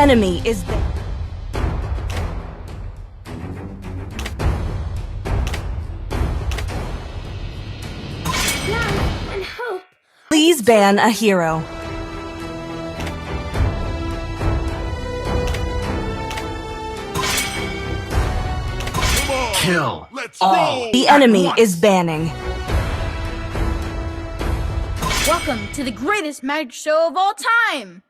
enemy is and hope. Please ban a hero. Kill. Let's roll. The enemy is banning. Welcome to the greatest magic show of all time!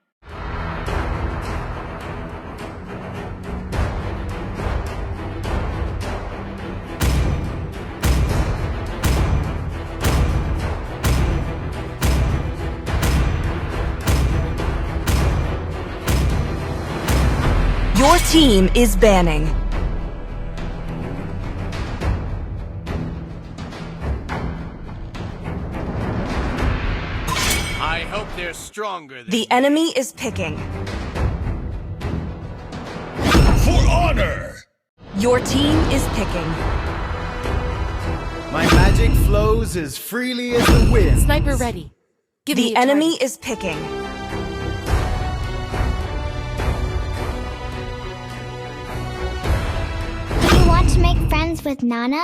Your team is banning. I hope they're stronger than The enemy is picking. For honor! Your team is picking. My magic flows as freely as the wind. Sniper ready. Give me The a enemy target. is picking. Do you want to make friends with Nana?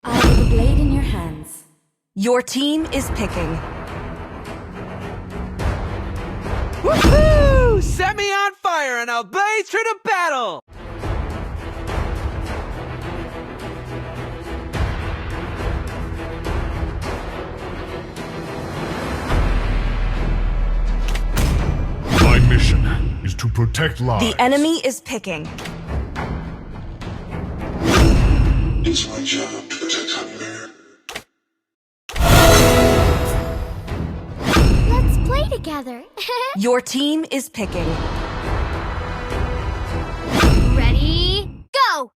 I'll put the blade in your hands. Your team is picking. Woohoo! Set me on fire and I'll blaze through the battle! My mission is to protect lives. The enemy is picking. It's my job to protect Hummingbird. Let's play together. Your team is picking. Ready? Go!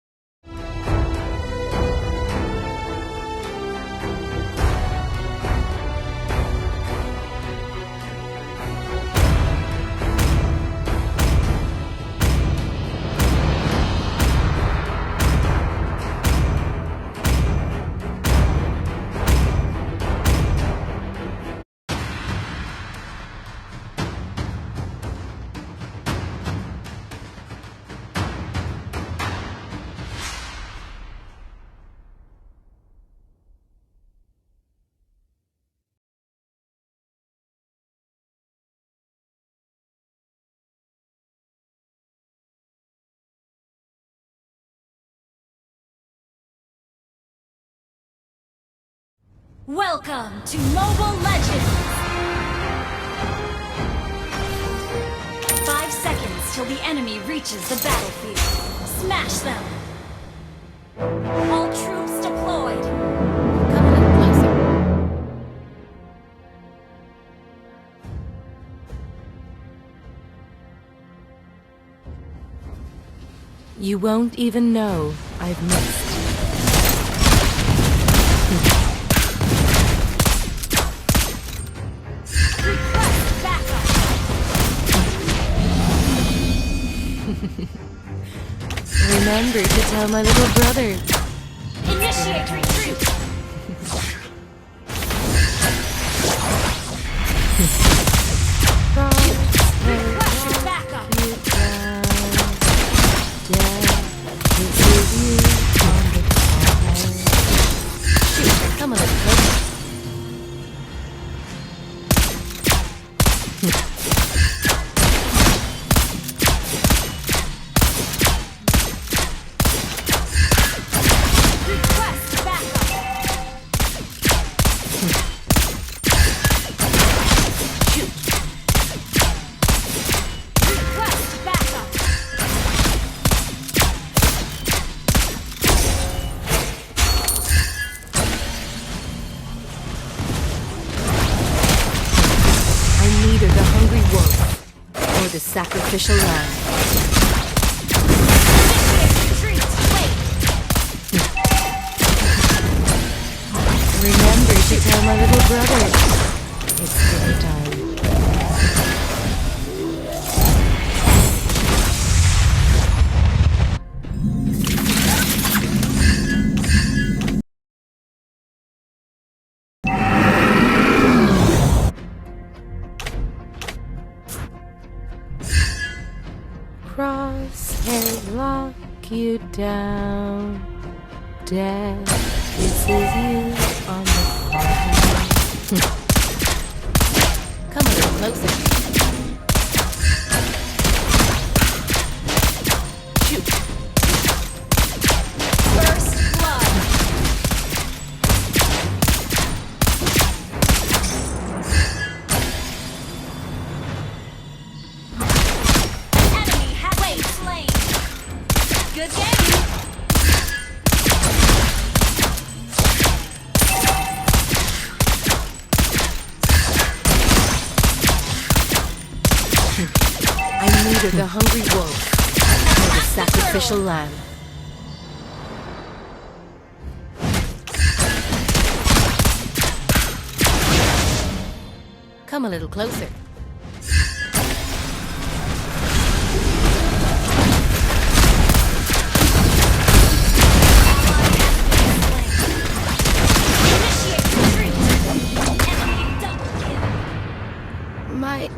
Welcome to Mobile Legends! 5 seconds till the enemy reaches the battlefield. Smash them! All troops deployed! Come a little closer. You won't even know I've missed. Request backup! Remember to tell my little brother. Initiate retreat! Request backup! Shoot, come a little closer. Request backup! Shoot! Request backup! I'm neither the hungry wolf or the sacrificial lamb. Remember to tell my little brother. It's dinner time. you down. Death kisses you on the forehead. Come a little closer. Shoot. First blood. Enemy has been slain. Good game. I'm neither the hungry wolf nor the sacrificial lamb. Come a little closer. Initiate retreat. Enemy double kill. My...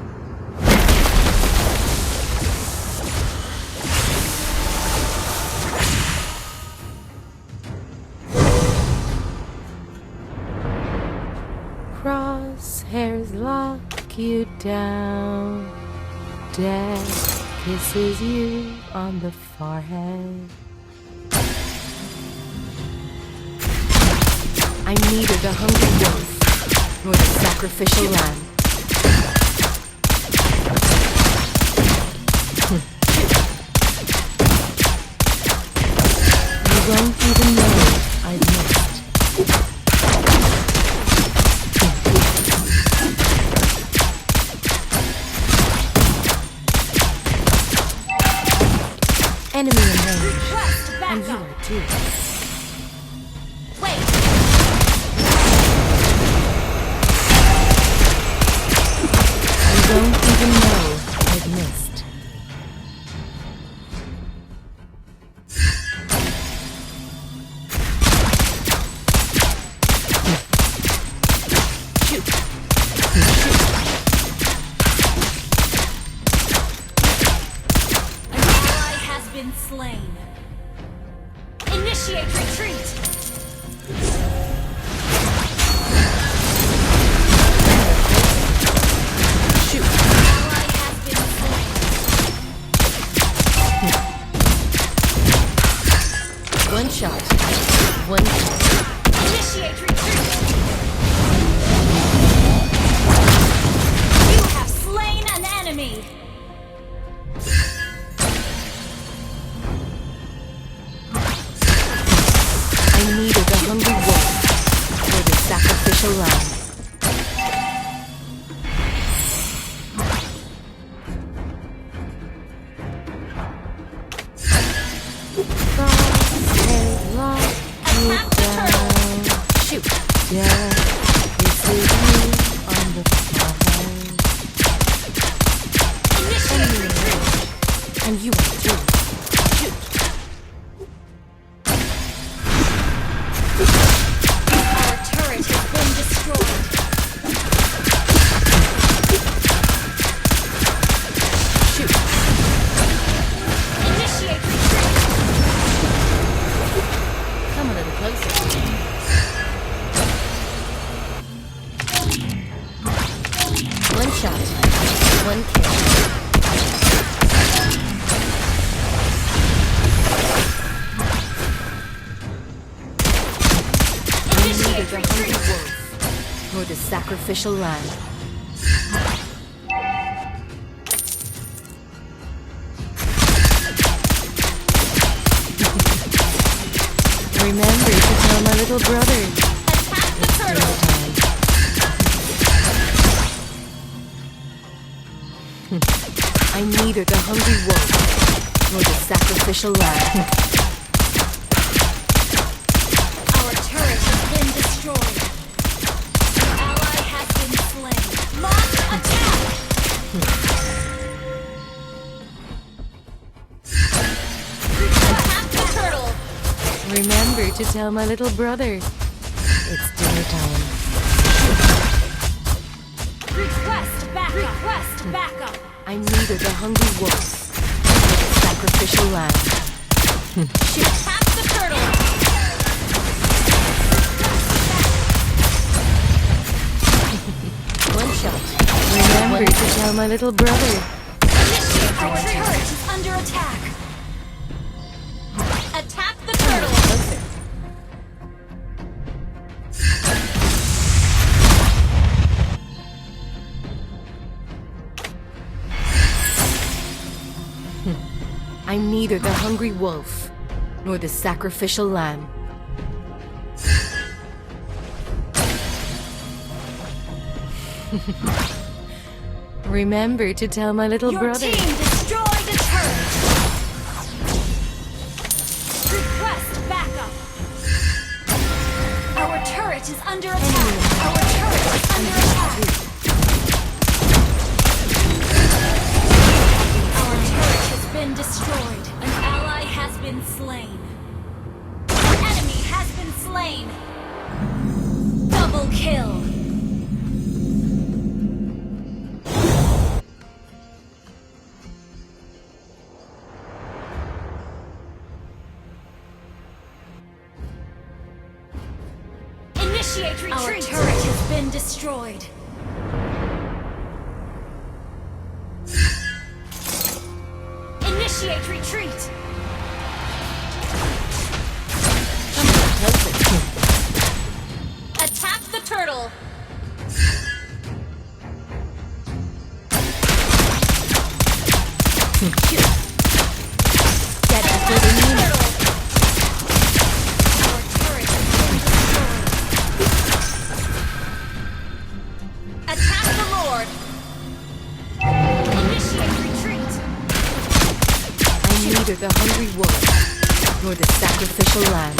Crosshairs lock you down. Death kisses you on the forehead. I'm neither the hungry wolf nor the sacrificial lamb. You won't even know I've missed. Enemy in range, Request and backup. you are too. Wait. You don't even know I've missed. Shoot. Shoot. An ally has been slain. Initiate retreat. Shoot. Ally has been slain. One shot. One kill. Initiate retreat. You have slain an enemy. I'm neither the hungry wolf nor the sacrificial lamb. Crosshairs lock you down. Shoot. Death kisses you on the forehead. Initiate retreat. And you are too. Shoot. Our turret has been destroyed. Shoot. Initiate retreat. Come a little closer. One shot. One kill. Neither Initiate the hungry retreat. wolf nor the sacrificial lamb. Remember to tell my little brother Attack the turtle. time. I'm neither the hungry wolf nor the sacrificial lamb. Our turret has been destroyed. An ally has been slain. Launch attack. Attack the turtle. Remember to tell my little brother it's dinner time. Request backup. Request backup. I'm neither the hungry wolf nor the sacrificial lamb. Attack the turtle! One shot. Remember to tell my little brother. Our turret is under attack. Attack the turtle! I'm neither the hungry wolf nor the sacrificial lamb. Remember to tell my little Your brother. team destroyed a turret. Request backup. Our turret is under attack. Our turret is under attack. Our turret has been destroyed. An ally has been slain. An enemy has been slain. Double kill. Initiate retreat. Our turret has been destroyed. Initiate retreat. Attack the turtle. Dead before they knew me. Our turret has been destroyed. Attack the Lord. Initiate retreat. I'm neither the hungry wolf nor the sacrificial lamb.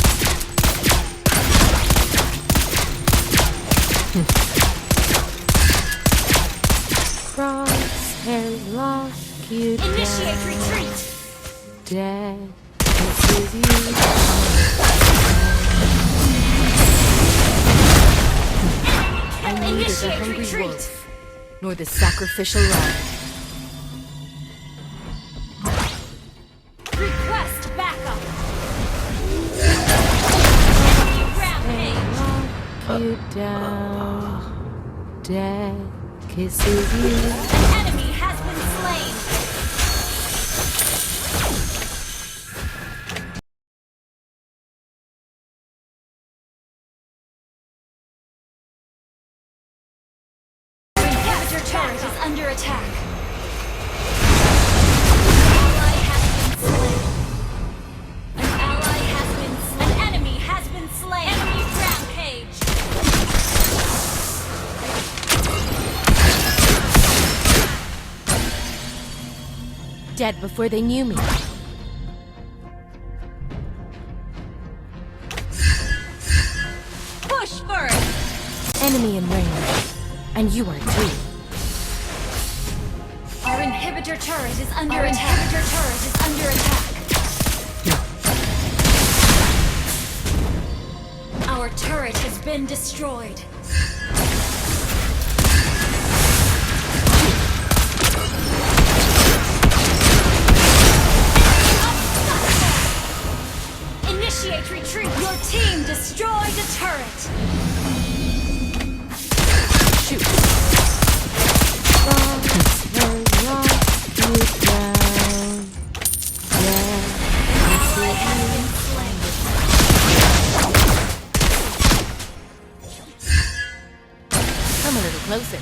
Crosshairs lock you Initiate down. retreat. Dead kisses you. I'm neither the Initiate hungry retreat. wolf nor the sacrificial lamb. Request backup. Enemy rampage. Lock you down. Dead kisses you. An enemy has been slain. Inhibitor turret is under attack. Ally has been slain. An ally has been slain. An enemy has been slain. Enemy rampage. Dead before they knew me. Push first. Enemy in range. And you are too. Our inhibitor turret is under attack. Inhibitor turret is under attack. Our turret has been destroyed. Initiate retreat. Your team destroyed a turret. Shoot. Crosshairs lock you down. Dead Ally has been slain. Come a little closer.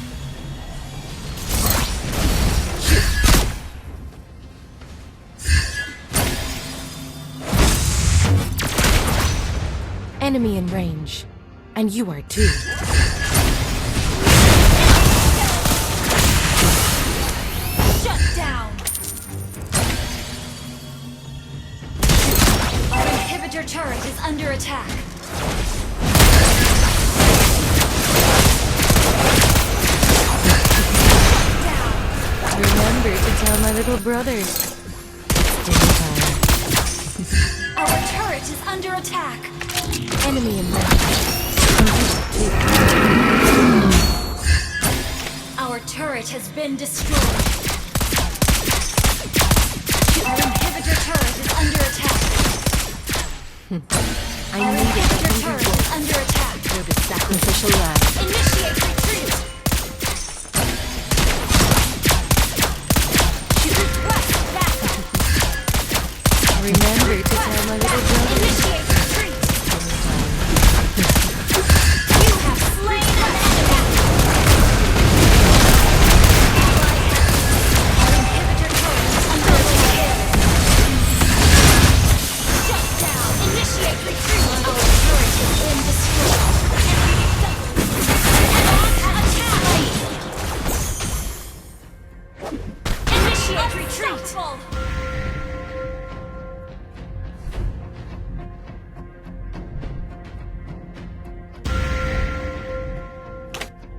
Enemy in range. And you are too. Shut down. Our inhibitor turret is under attack. Down. Remember to tell my little brother. It's dinner time. Our turret is under attack. Enemy in range. Our turret has been destroyed. Our inhibitor turret is under attack. I needed the Your hungry turret wolf is under attack. for the sacrificial lamb. Initiate retreat. Request backup. Remember to tell my little brother. Initiate retreat. You have slain an enemy. Our inhibitor turret is under attack. Shut down. Initiate retreat. Our turret is in destroy. Attack. Initiate retreat.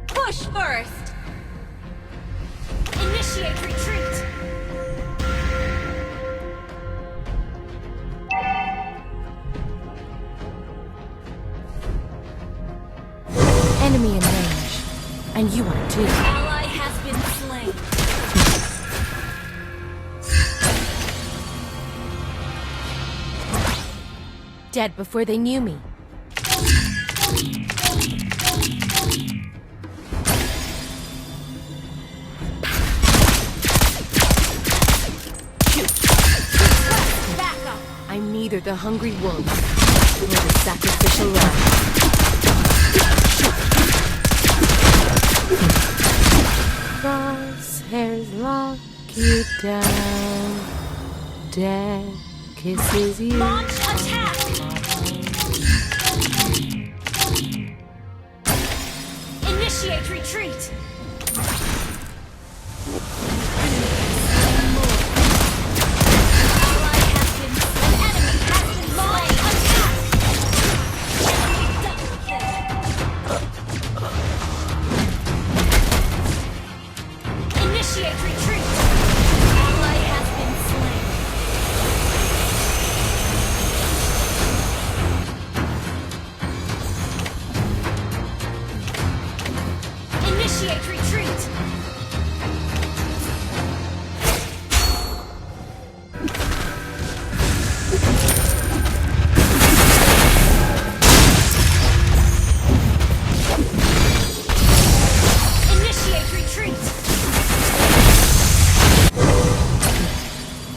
Push first. Initiate retreat. Enemy in range. And you are too. Ally has been slain. Dead before they knew me. Backup. I'm neither the hungry wolf nor the sacrificial lamb. Crosshairs lock you down. Death kisses you. Launch attack. Initiate retreat. Ally has been. An enemy has been slain. Attack. Enemy double kill. Initiate retreat. Ally has been slain. Initiate retreat. Initiate retreat.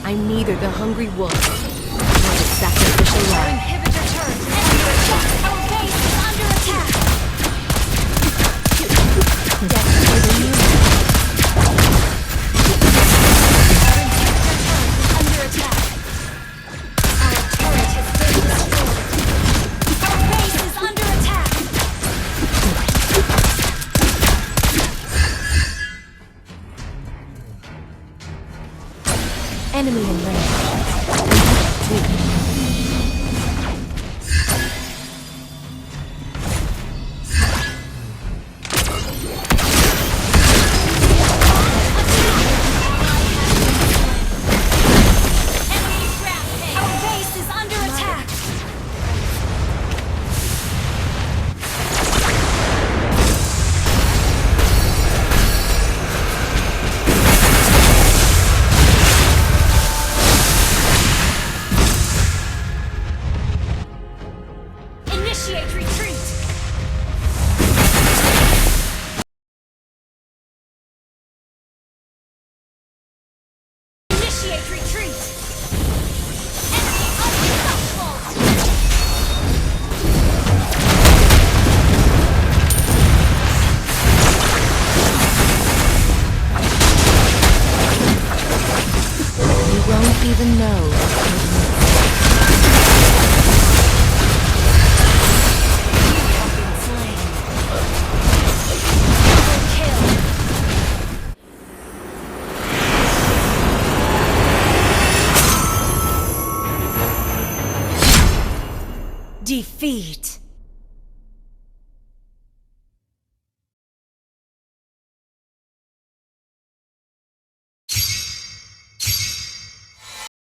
I'm neither the hungry wolf nor the sacrificial Our lamb. inhibitor turret is under attack. Our base is under attack. Death before they knew me. Our inhibitor turret is under attack. Our turret has been destroyed. Our base is under attack. Enemy in range. And you too. Enemy rampage. Our base is under attack. Initiate retreat. Initiate retreat. Enemy unstoppable. You won't even know. Defeat.